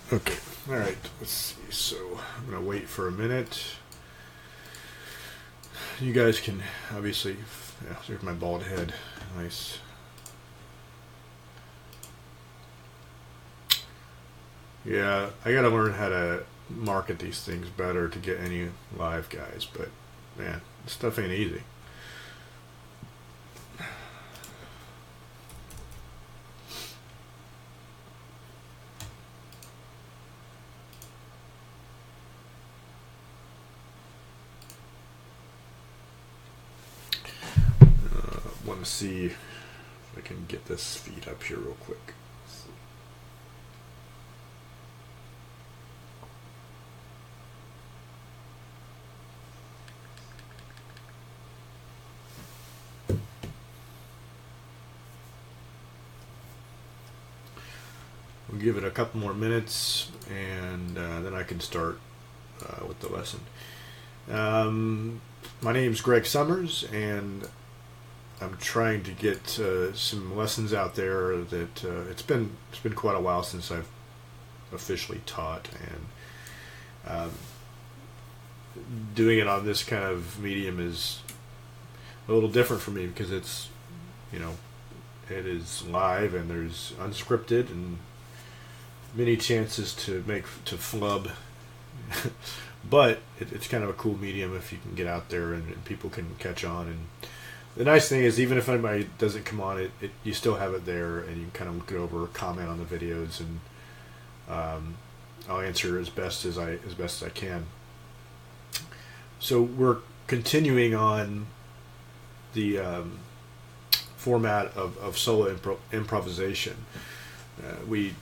Okay, all right, let's see. So I'm going to wait for a minute. You guys can obviously, there's my bald head. Nice. Yeah, I got to learn how to market these things better to get any live guys, but man, this stuff ain't easy. Want to see if I can get this feed up here real quick. We'll give it a couple more minutes, and then I can start with the lesson. My name's Greg Summers, and I'm trying to get some lessons out there. That it's been quite a while since I've officially taught, and doing it on this kind of medium is a little different for me because it's, it is live and there's unscripted and many chances to flub. But it's kind of a cool medium if you can get out there and people can catch on. And the nice thing is, even if anybody doesn't come on, you still have it there, and you can kind of look it over, comment on the videos, and I'll answer as best as I can. So we're continuing on the format of solo improvisation. We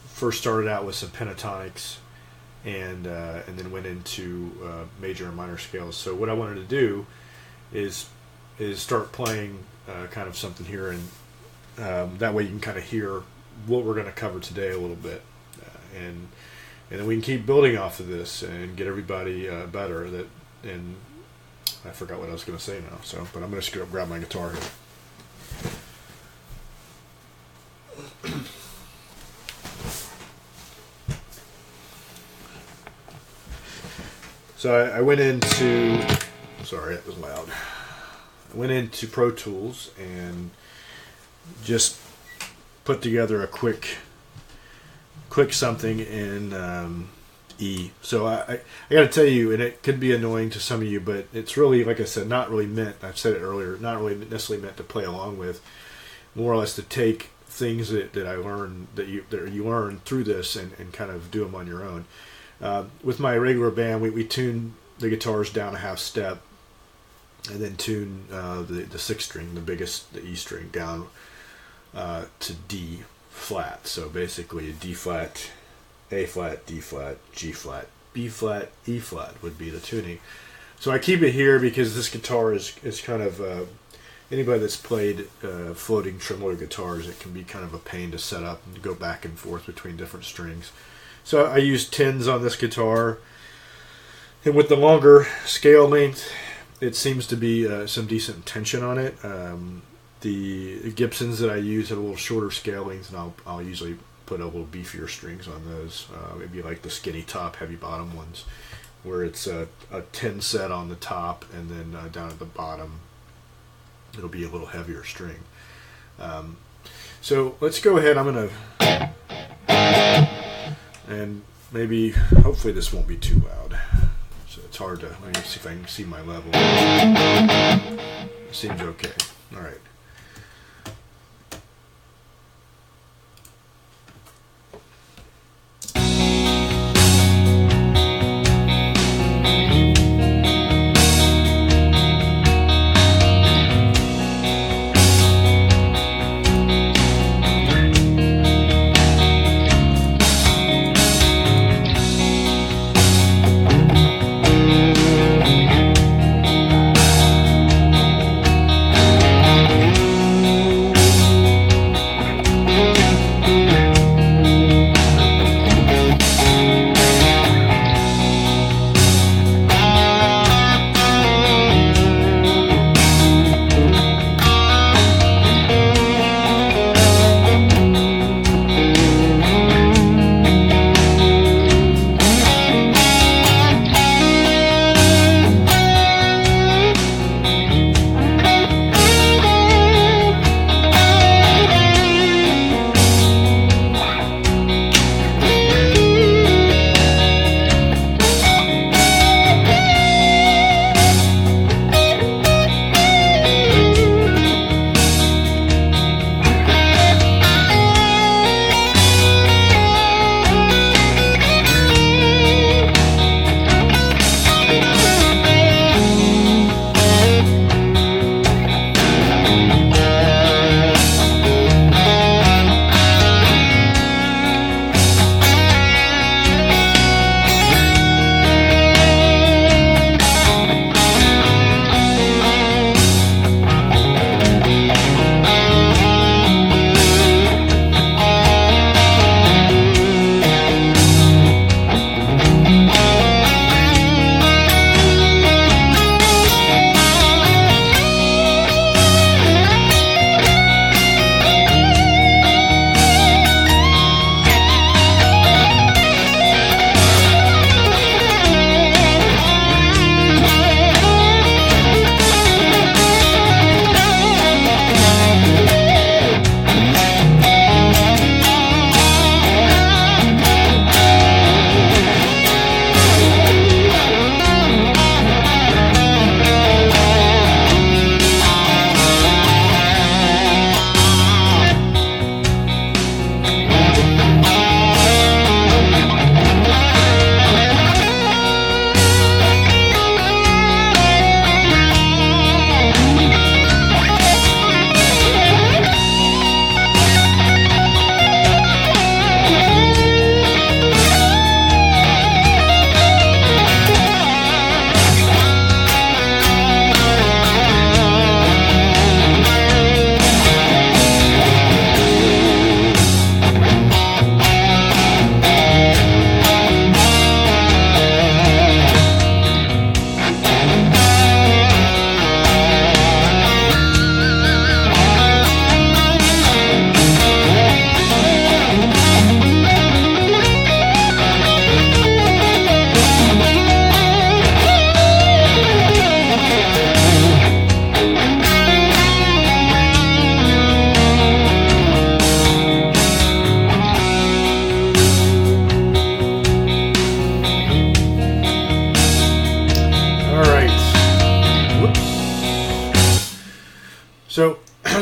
first started out with some pentatonics, and then went into major and minor scales. So what I wanted to do is start playing kind of something here, and that way you can kind of hear what we're going to cover today a little bit, and then we can keep building off of this and get everybody better. And I forgot what I was going to say now. But I'm going to go grab my guitar here. So I went into, sorry, it was loud. I went into Pro Tools and just put together a quick something in E. So I got to tell you, and it could be annoying to some of you, but it's really, like I said, not really meant, I've said it earlier, not really necessarily meant to play along with, more or less to take things that I learned, that you learn through this and kind of do them on your own. With my regular band, we tune the guitars down a half step, and then tune the sixth string, the E string, down to D flat. So basically, D flat, A flat, D flat, G flat, B flat, E flat would be the tuning. So I keep it here because this guitar is kind of anybody that's played floating tremolo guitars, it can be kind of a pain to set up and go back and forth between different strings. So I use 10s on this guitar, and with the longer scale length, it seems to be some decent tension on it. The Gibsons that I use have a little shorter scale length, and I'll usually put a little beefier strings on those, maybe like the skinny top, heavy bottom ones, where it's a 10 set on the top, and then down at the bottom, it'll be a little heavier string. So let's go ahead. I'm going to... And maybe, hopefully this won't be too loud. So it's hard to, let me see if I can see my level. It seems okay. All right.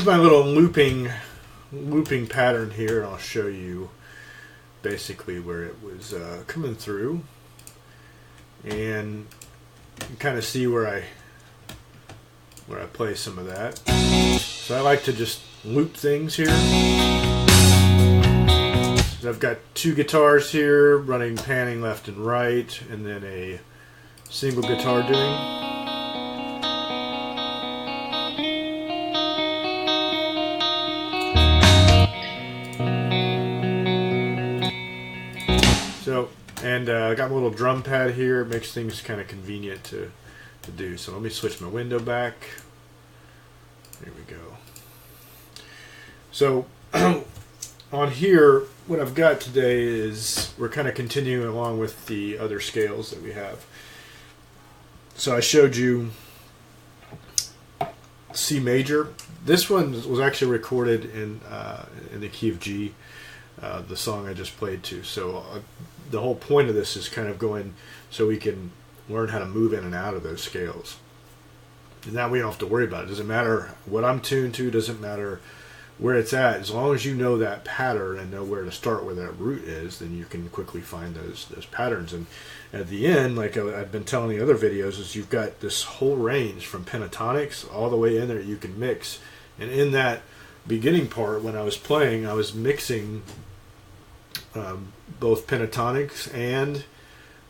here's my little looping pattern here, and I'll show you basically where it was coming through, and you can kind of see where I play some of that. So I like to just loop things here. So I've got two guitars here running, panning left and right, and then a single guitar doing. So, and I got my little drum pad here. It makes things kind of convenient to do. So let me switch my window back. There we go. So on here, what I've got today is we're kind of continuing along with the other scales that we have. So I showed you C major. This one was actually recorded in the key of G, the song I just played to. So the whole point of this is kind of going so we can learn how to move in and out of those scales. And now we don't have to worry about it. It doesn't matter what I'm tuned to, doesn't matter where it's at. As long as you know that pattern and know where to start, where that root is, then you can quickly find those patterns. And at the end, like I've been telling the other videos, is you've got this whole range from pentatonics all the way in there you can mix. And in that beginning part, when I was playing, I was mixing both pentatonics and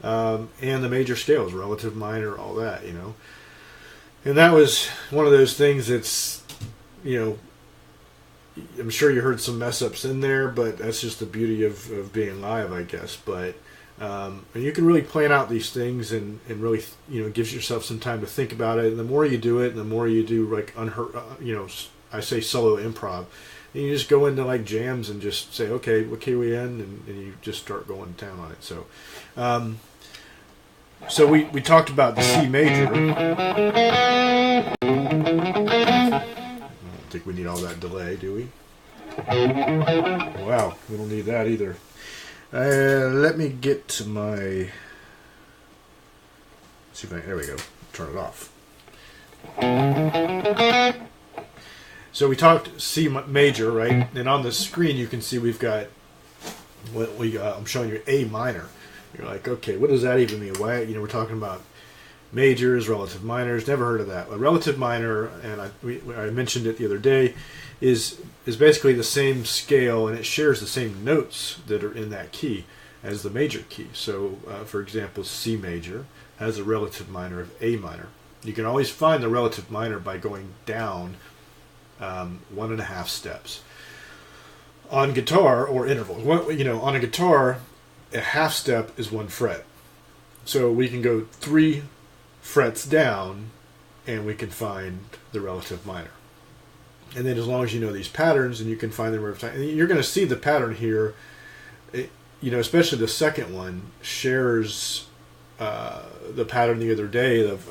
the major scales, relative, minor, all that, you know. And that was one of those things that's, you know, I'm sure you heard some mess ups in there, but that's just the beauty of being live, I guess. But and you can really plan out these things and really, you know, gives yourself some time to think about it. And the more you do it, and the more you do like you know, I say solo improv, and you just go into like jams and just say, okay, what key are we in, and you just start going down on it. So. So we talked about the C major. I don't think we need all that delay, do we? Wow, we don't need that either. Let me get to my... See if I... There we go. Turn it off. So we talked C major, right? And on the screen you can see we've got what I'm showing you A minor. You're like, okay, what does that even mean? Why, you know, we're talking about majors, relative minors. Never heard of that. A relative minor, and I mentioned it the other day, is basically the same scale, and it shares the same notes that are in that key as the major key. So, for example, C major has a relative minor of A minor. You can always find the relative minor by going down 1.5 steps. On guitar or intervals, you know, on a guitar, a half step is 1 fret. So we can go 3 frets down and we can find the relative minor. And then as long as you know these patterns and you can find them every time, and you're going to see the pattern here, you know, especially the second one shares the pattern the other day of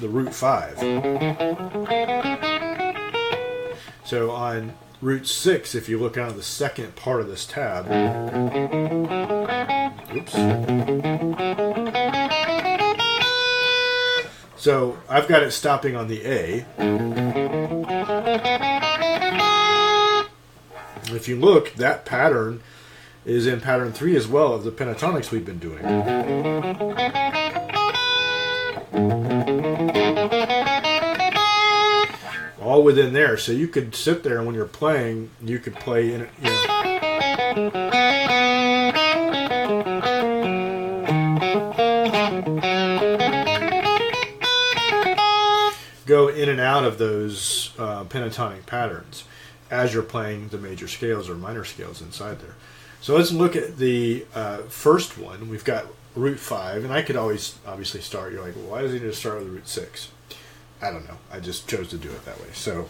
the root 5. So on root 6, if you look on the second part of this tab, oops. So I've got it stopping on the A. If you look, that pattern is in pattern 3 as well of the pentatonics we've been doing. All within there, so you could sit there and when you're playing, you could play in it, you know. Go in and out of those pentatonic patterns as you're playing the major scales or minor scales inside there. So let's look at the first one. We've got root 5, and I could always obviously start. You're like, well, why does he just start with root 6? I don't know. I just chose to do it that way. So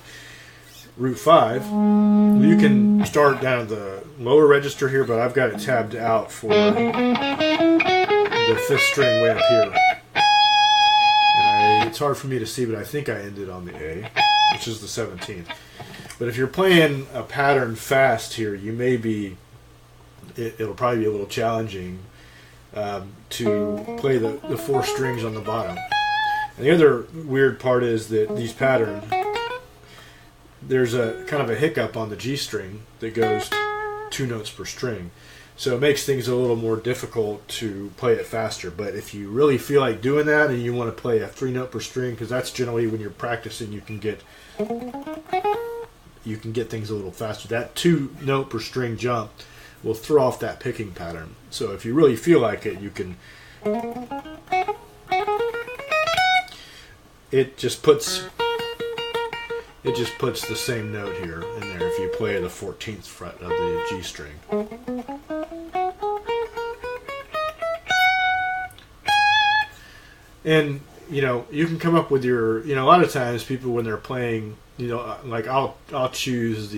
root 5, you can start down at the lower register here, but I've got it tabbed out for the 5th string way up here. And it's hard for me to see, but I think I ended on the A, which is the 17th. But if you're playing a pattern fast here, you may be, it'll probably be a little challenging to play the 4 strings on the bottom. And the other weird part is that these patterns, there's a kind of a hiccup on the G string that goes 2 notes per string. So it makes things a little more difficult to play it faster. But if you really feel like doing that and you want to play a 3 note per string, because that's generally when you're practicing, you can get things a little faster. That 2 note per string jump will throw off that picking pattern. So if you really feel like it, you can. It just puts the same note here in there if you play the 14th fret of the G string. And you can come up with your, a lot of times people when they're playing, like I'll choose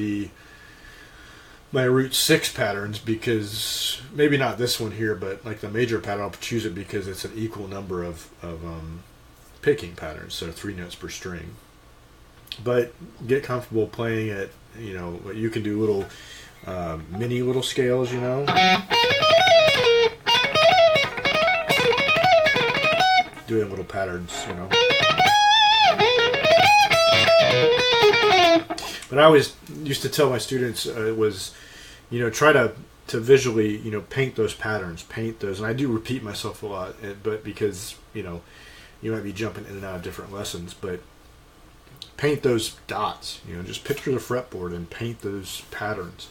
my root 6 patterns because maybe not this one here, but like the major pattern, I'll choose it because it's an equal number of picking patterns, so 3 notes per string. But get comfortable playing it. You can do little mini little scales. Doing little patterns. But I always used to tell my students try to visually paint those patterns, and I do repeat myself a lot, but because you might be jumping in and out of different lessons, but paint those dots. Just picture the fretboard and paint those patterns.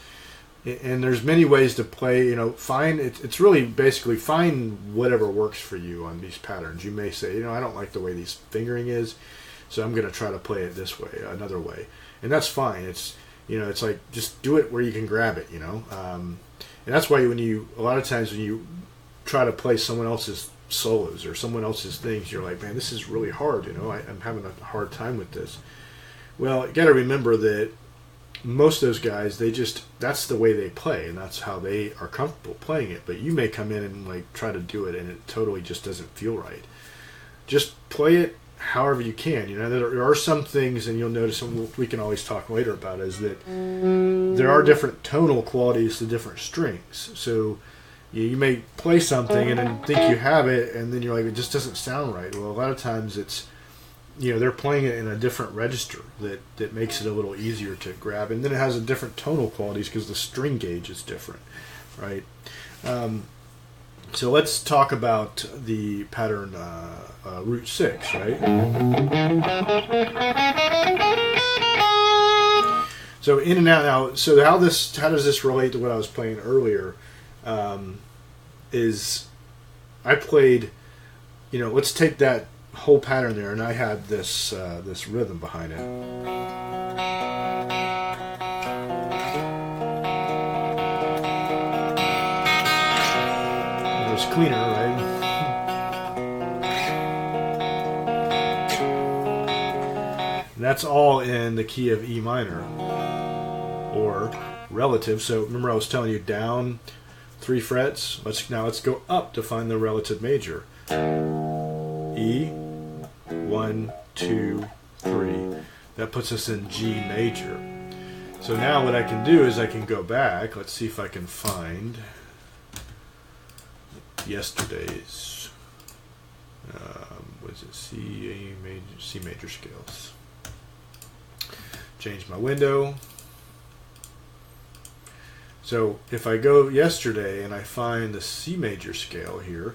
And there's many ways to play. It's really basically find whatever works for you on these patterns. You may say, I don't like the way these fingering is, so I'm going to try to play it this way, another way, and that's fine. It's it's like just do it where you can grab it. And that's why a lot of times when you try to play someone else's solos or someone else's things, you're like, man, this is really hard. I'm having a hard time with this. Well, you got to remember that most of those guys, that's the way they play, and that's how they are comfortable playing it. But you may come in and like try to do it, and it totally just doesn't feel right. Just play it however you can. There are some things, and you'll notice, and we can always talk later about, is that there are different tonal qualities to different strings. So you may play something and then think you have it, and then you're like, it just doesn't sound right. Well, a lot of times it's they're playing it in a different register that makes it a little easier to grab, and then it has a different tonal qualities because the string gauge is different, right? So let's talk about the pattern root 6, right? So in and out now. So how does this relate to what I was playing earlier? Is I played, let's take that whole pattern there, and I had this rhythm behind it. It was cleaner, right? And that's all in the key of E minor, or relative. So remember I was telling you down 3 frets. Let's go up to find the relative major. E, 1, 2, 3. That puts us in G major. So now what I can do is I can go back. Let's see if I can find yesterday's. Was it C major scales? Change my window. So if I go yesterday and I find the C major scale here,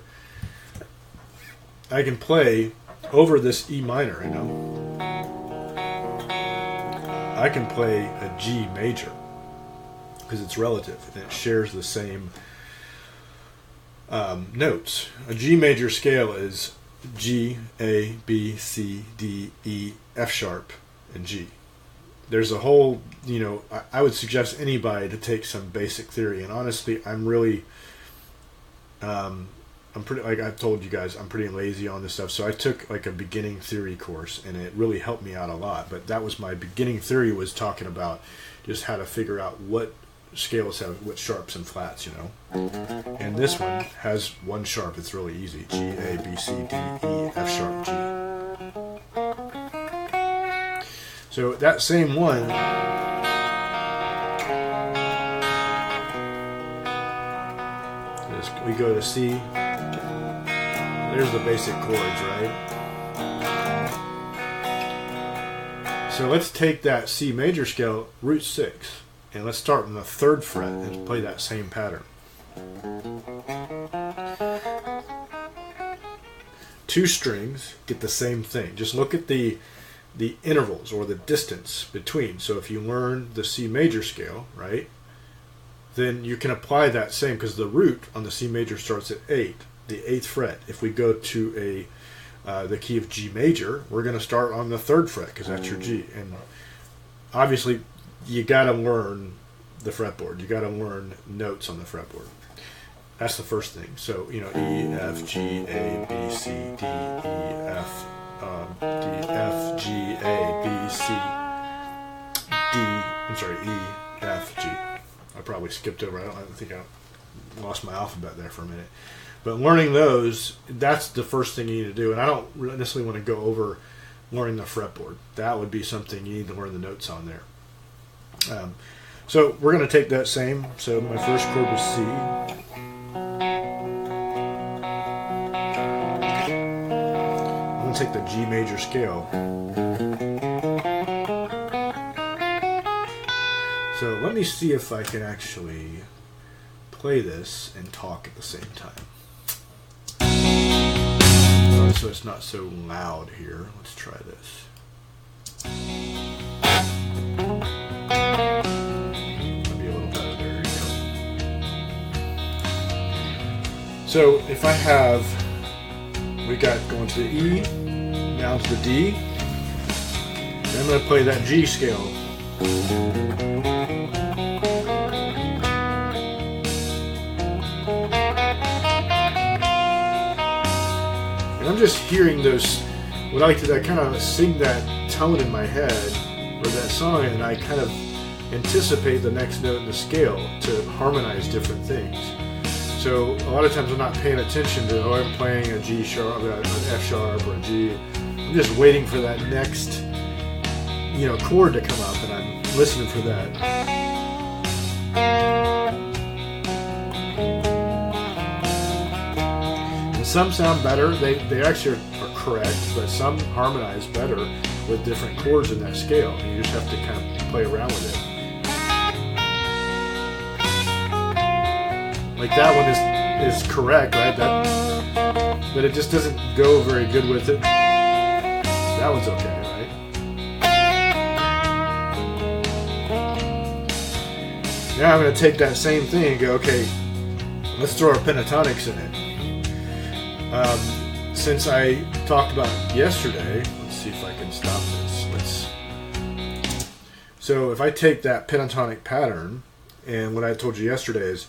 I can play over this E minor, I can play a G major because it's relative and it shares the same notes. A G major scale is G, A, B, C, D, E, F sharp, and G. There's a whole, I would suggest anybody to take some basic theory, and honestly, I'm really, I'm pretty, like I've told you guys, I'm pretty lazy on this stuff, so I took like a beginning theory course, and it really helped me out a lot. But that was my beginning theory, was talking about just how to figure out what scales have what sharps and flats, and this one has one sharp. It's really easy: G, A, B, C, D, E, F sharp, G. So that same one, we go to C. There's the basic chords, right? So let's take that C major scale, root 6, and let's start on the 3rd fret and play that same pattern. 2 strings get the same thing. Just look at the intervals or the distance between. So if you learn the C major scale, right, then you can apply that same, because the root on the C major starts at 8, the 8th fret. If we go to the key of G major, we're going to start on the 3rd fret because that's your G. And obviously, you got to learn the fretboard. You got to learn notes on the fretboard. That's the first thing. So, you know, E, F, G, A, B, C, D, E, F, D, F, G, A, B, C, D, I'm sorry, E, F, G. I probably skipped over. I think I lost my alphabet there for a minute. But learning those, that's the first thing you need to do. And I don't necessarily want to go over learning the fretboard. That would be something you need to learn the notes on there. So we're going to take that same. So my first chord was C. I'm going to take the G major scale. So let me see if I can actually play this and talk at the same time. So it's not so loud here. Let's try this. Maybe a little better. There you go. So if I have, we got going to the E, down to the D, and I'm going to play that G scale. I'm just hearing those, what I like to, I kind of sing that tone in my head, or that song, and I kind of anticipate the next note in the scale to harmonize different things. So a lot of times I'm not paying attention to, oh, I'm playing a G sharp, an F sharp, or a G. I'm just waiting for that next, you know, chord to come up, and I'm listening for that. Some sound better, they actually are correct, but some harmonize better with different chords in that scale. And you just have to kind of play around with it. Like that one is correct, right? But it just doesn't go very good with it. That one's okay, right? Now I'm going to take that same thing and go, okay, let's throw our pentatonics in it. Since I talked about it yesterday, let's see if I can stop this. So if I take that pentatonic pattern, and what I told you yesterday is,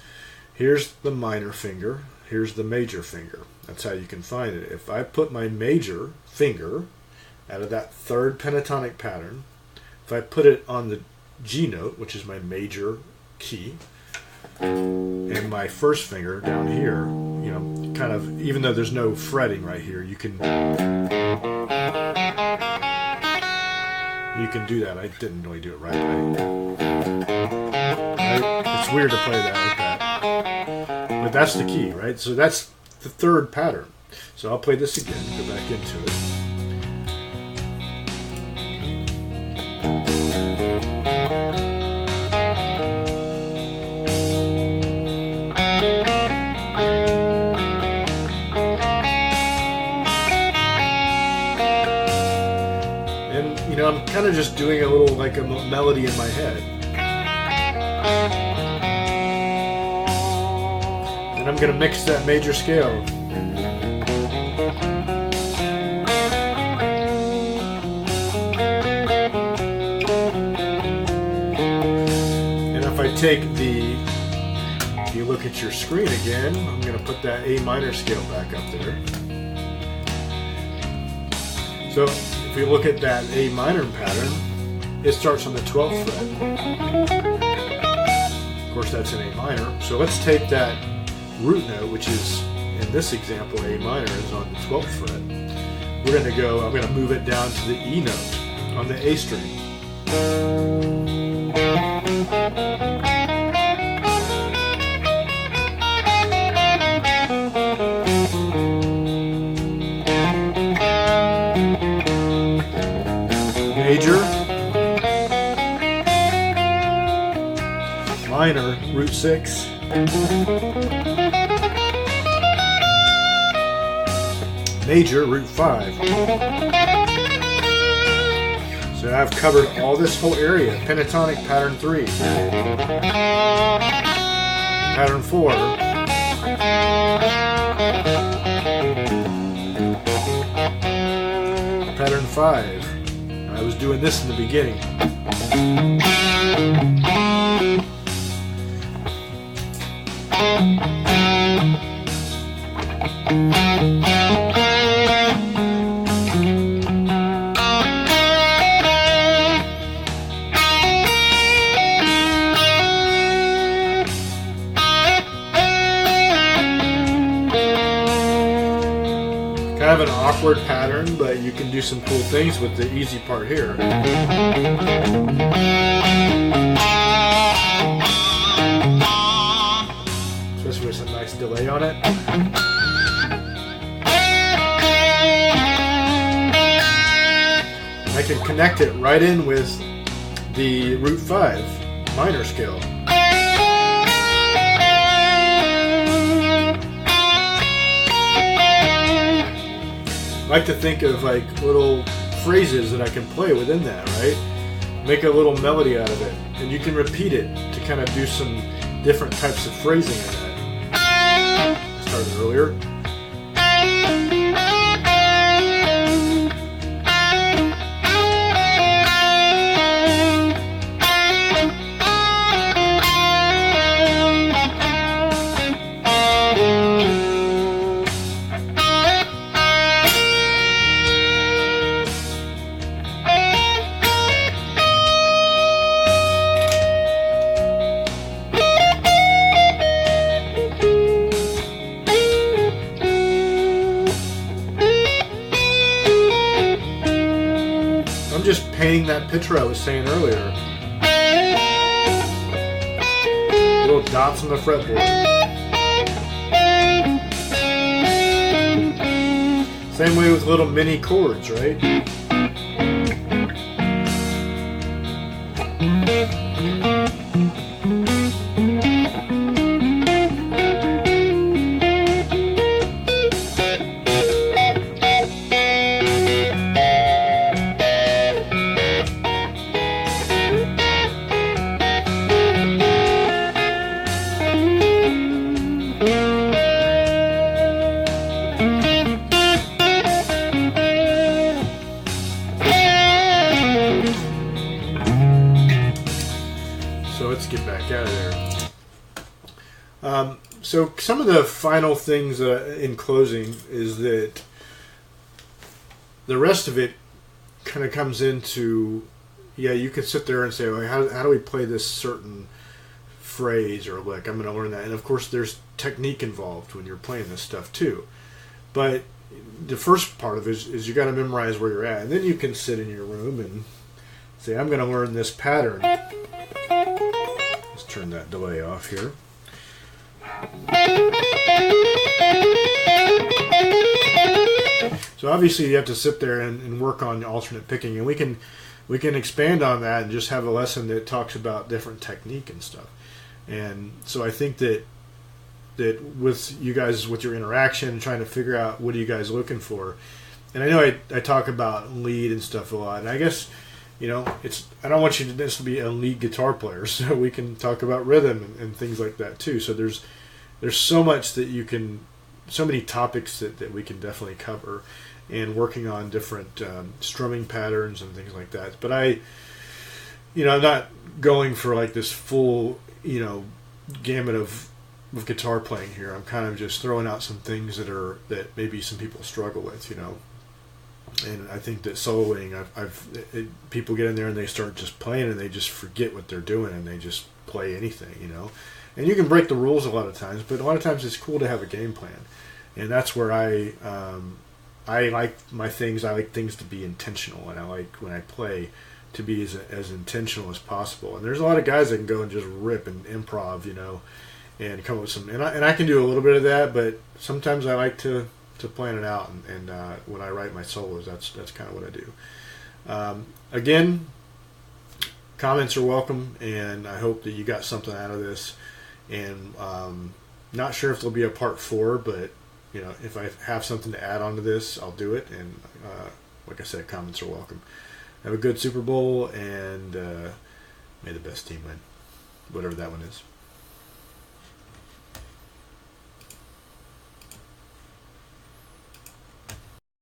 here's the minor finger, here's the major finger. That's how you can find it. If I put my major finger out of that 3rd pentatonic pattern, if I put it on the G note, which is my major key, and my first finger down here, you know, kind of, even though there's no fretting right here, you can do that. I didn't really do it right. It's weird to play that like that, but that's the key, right? So that's the 3rd pattern. So I'll play this again, go back into it. I'm kind of just doing a little, like a melody in my head. And I'm going to mix that major scale. And if I take if you look at your screen again, I'm going to put that A minor scale back up there. So if we look at that A minor pattern, it starts on the 12th fret. Of course, that's in A minor. So let's take that root note, which is, in this example, A minor is on the 12th fret. We're going to go, I'm going to move it down to the E note on the A string. Major, root 6. Major, root 5. So I've covered all this whole area. Pentatonic, pattern 3. Pattern 4. Pattern 5. I was doing this in the beginning. Kind of an awkward pattern, but you can do some cool things with the easy part here. Especially with some nice delay on it. I can connect it right in with the root 5 minor scale. I like to think of like little phrases that I can play within that, right? Make a little melody out of it, and you can repeat it to kind of do some different types of phrasing in that. I started earlier. I'm just painting that picture I was saying earlier. Little dots on the fretboard. Same way with little mini chords, right? So let's get back out of there. So some of the final things in closing is that the rest of it kind of comes into, yeah, you can sit there and say, well, how do we play this certain phrase, or like I'm going to learn that. And of course there's technique involved when you're playing this stuff too. But the first part of it is you got to memorize where you're at. And then you can sit in your room and say, I'm going to learn this pattern. Let's turn that delay off here. So obviously you have to sit there and work on alternate picking, and we can expand on that and just have a lesson that talks about different technique and stuff. And so I think that with you guys, with your interaction, trying to figure out what are you guys looking for. And I know I talk about lead and stuff a lot, and I guess, you know, I don't want you to just be a lead guitar player, so we can talk about rhythm and things like that too. So there's so much that you can, so many topics that we can definitely cover, and working on different strumming patterns and things like that. But I'm not going for like this full, gamut of guitar playing here. I'm kind of just throwing out some things that maybe some people struggle with, And I think that soloing, people get in there and they start just playing and they just forget what they're doing and they just play anything, And you can break the rules a lot of times, but a lot of times it's cool to have a game plan, and that's where I like my things. I like things to be intentional, and I like when I play to be as intentional as possible. And there's a lot of guys that can go and just rip and improv, and come up with some. And I can do a little bit of that, but sometimes I like to plan it out. And when I write my solos, that's kind of what I do. Again, comments are welcome, and I hope that you got something out of this. and not sure if there'll be a part 4, but if I have something to add on to this, I'll do it. And like I said, comments are welcome. Have a good Super Bowl, and may the best team win, whatever that one is.